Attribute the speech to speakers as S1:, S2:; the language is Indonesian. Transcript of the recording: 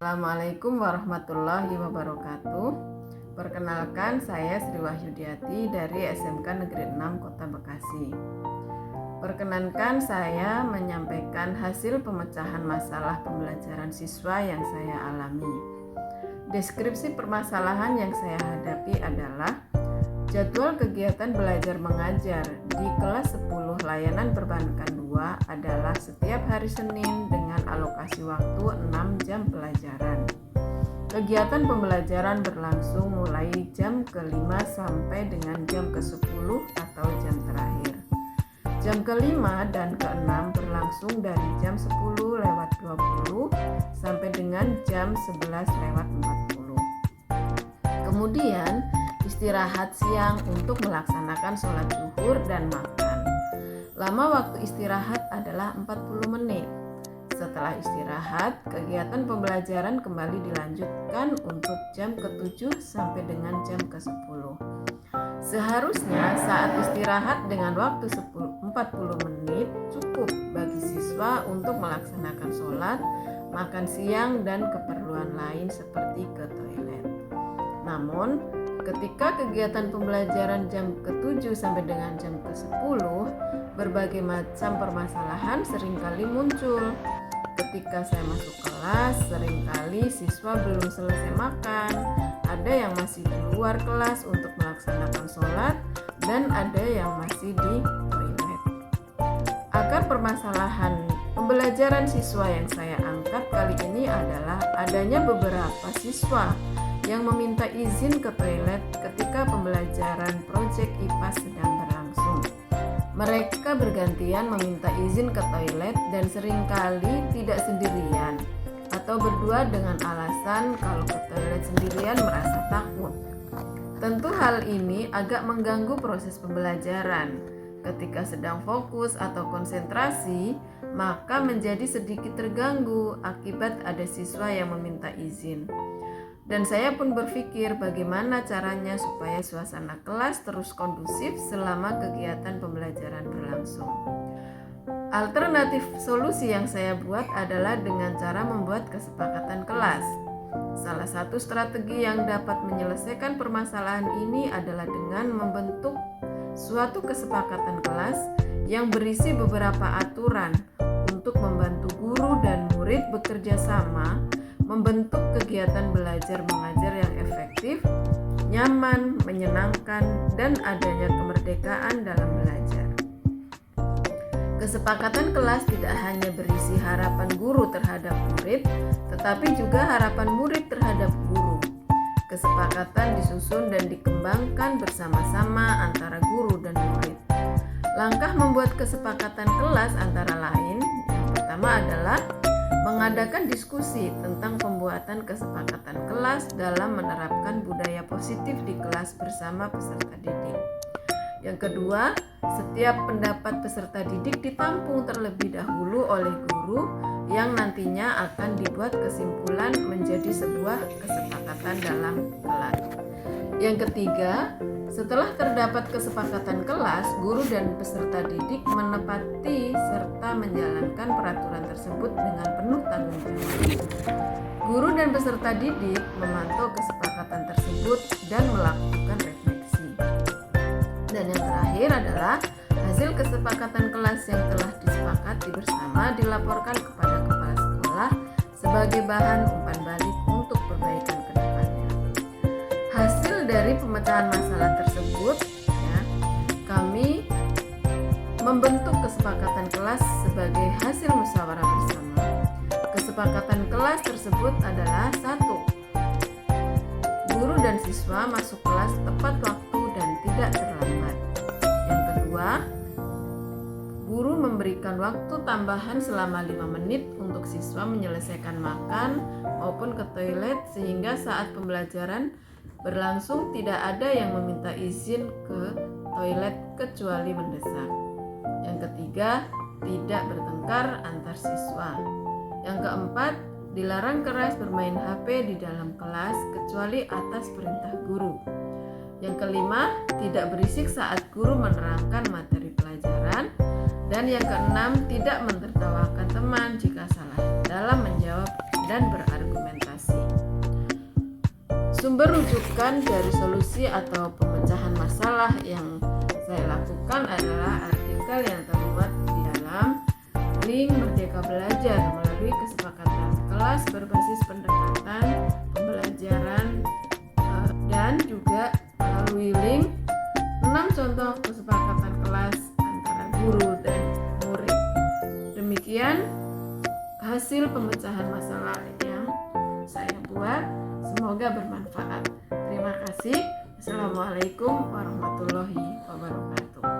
S1: Assalamualaikum warahmatullahi wabarakatuh. Perkenalkan, saya Sri Wahyudiati dari SMK Negeri 6 Kota Bekasi. Perkenankan saya menyampaikan hasil pemecahan masalah pembelajaran siswa yang saya alami. Deskripsi permasalahan yang saya hadapi adalah jadwal kegiatan belajar mengajar di kelas 10 layanan perbankan 2 adalah setiap hari Senin dengan alokasi waktu 6 jam pelajaran. Kegiatan pembelajaran berlangsung mulai jam ke-5 sampai dengan jam ke-10 atau jam terakhir. Jam ke-5 dan ke-6 berlangsung dari jam 10:20 sampai dengan jam 11:40. Kemudian istirahat siang untuk melaksanakan sholat zuhur dan makan. Lama waktu istirahat adalah 40 menit. Setelah istirahat, kegiatan pembelajaran kembali dilanjutkan untuk jam ke-7 sampai dengan jam ke-10. Seharusnya saat istirahat dengan waktu 40 menit cukup bagi siswa untuk melaksanakan sholat, makan siang, dan keperluan lain seperti ke toilet. Namun, ketika kegiatan pembelajaran jam ke-7 sampai dengan jam ke-10, berbagai macam permasalahan seringkali muncul. Ketika saya masuk kelas, seringkali siswa belum selesai makan, ada yang masih di luar kelas untuk melaksanakan sholat, dan ada yang masih di toilet. Akar permasalahan pembelajaran siswa yang saya angkat kali ini adalah adanya beberapa siswa yang meminta izin ke toilet ketika pembelajaran proyek IPA sedang berlangsung. Mereka bergantian meminta izin ke toilet dan seringkali tidak sendirian atau berdua dengan alasan kalau ke toilet sendirian merasa takut. Tentu hal ini agak mengganggu proses pembelajaran. Ketika sedang fokus atau konsentrasi, maka menjadi sedikit terganggu akibat ada siswa yang meminta izin. Dan saya pun berpikir bagaimana caranya supaya suasana kelas terus kondusif selama kegiatan pembelajaran berlangsung. Alternatif solusi yang saya buat adalah dengan cara membuat kesepakatan kelas. Salah satu strategi yang dapat menyelesaikan permasalahan ini adalah dengan membentuk suatu kesepakatan kelas yang berisi beberapa aturan untuk membantu guru dan murid bekerja sama membentuk kegiatan belajar mengajar yang efektif, nyaman, menyenangkan, dan adanya kemerdekaan dalam belajar. Kesepakatan kelas tidak hanya berisi harapan guru terhadap murid, tetapi juga harapan murid terhadap guru. Kesepakatan disusun dan dikembangkan bersama-sama antara guru dan murid. Langkah membuat kesepakatan kelas antara lain, yang pertama adalah mengadakan diskusi tentang pembuatan kesepakatan kelas dalam menerapkan budaya positif di kelas bersama peserta didik. Yang kedua, setiap pendapat peserta didik ditampung terlebih dahulu oleh guru yang nantinya akan dibuat kesimpulan menjadi sebuah kesepakatan dalam kelas. Yang ketiga, setelah terdapat kesepakatan kelas, guru dan peserta didik menepati serta menjalankan peraturan tersebut dengan penuh tanggung jawab. Guru dan peserta didik memantau kesepakatan tersebut dan melakukan refleksi. Dan yang terakhir adalah hasil kesepakatan kelas yang telah disepakati bersama dilaporkan kepada kepala sekolah sebagai bahan umpan balik untuk perbaikan ke depannya. Hasil dari pemecahan masalah tersebut, kami membentuk kesepakatan kelas sebagai hasil musyawarah bersama. Kesepakatan kelas tersebut adalah 1. Guru dan siswa masuk kelas tepat waktu dan tidak terlambat. Yang kedua, guru memberikan waktu tambahan selama 5 menit untuk siswa menyelesaikan makan maupun ke toilet sehingga saat pembelajaran berlangsung tidak ada yang meminta izin ke toilet kecuali mendesak. Yang ketiga, tidak bertengkar antar siswa. Yang keempat, dilarang keras bermain HP di dalam kelas kecuali atas perintah guru. Yang kelima, tidak berisik saat guru menerangkan materi pelajaran. Dan yang keenam, tidak mentertawakan teman jika salah dalam menjawab dan berargumentasi. Sumber rujukan dari solusi atau pemecahan masalah yang saya lakukan adalah artikel yang termuat di dalam link Merdeka Belajar melalui kesepakatan kelas berbasis pendekatan pembelajaran dan juga melalui link 6 contoh kesepakatan kelas antara guru dan murid. Demikian hasil pemecahan masalah yang saya buat. Semoga bermanfaat. Terima kasih. Assalamualaikum warahmatullahi wabarakatuh.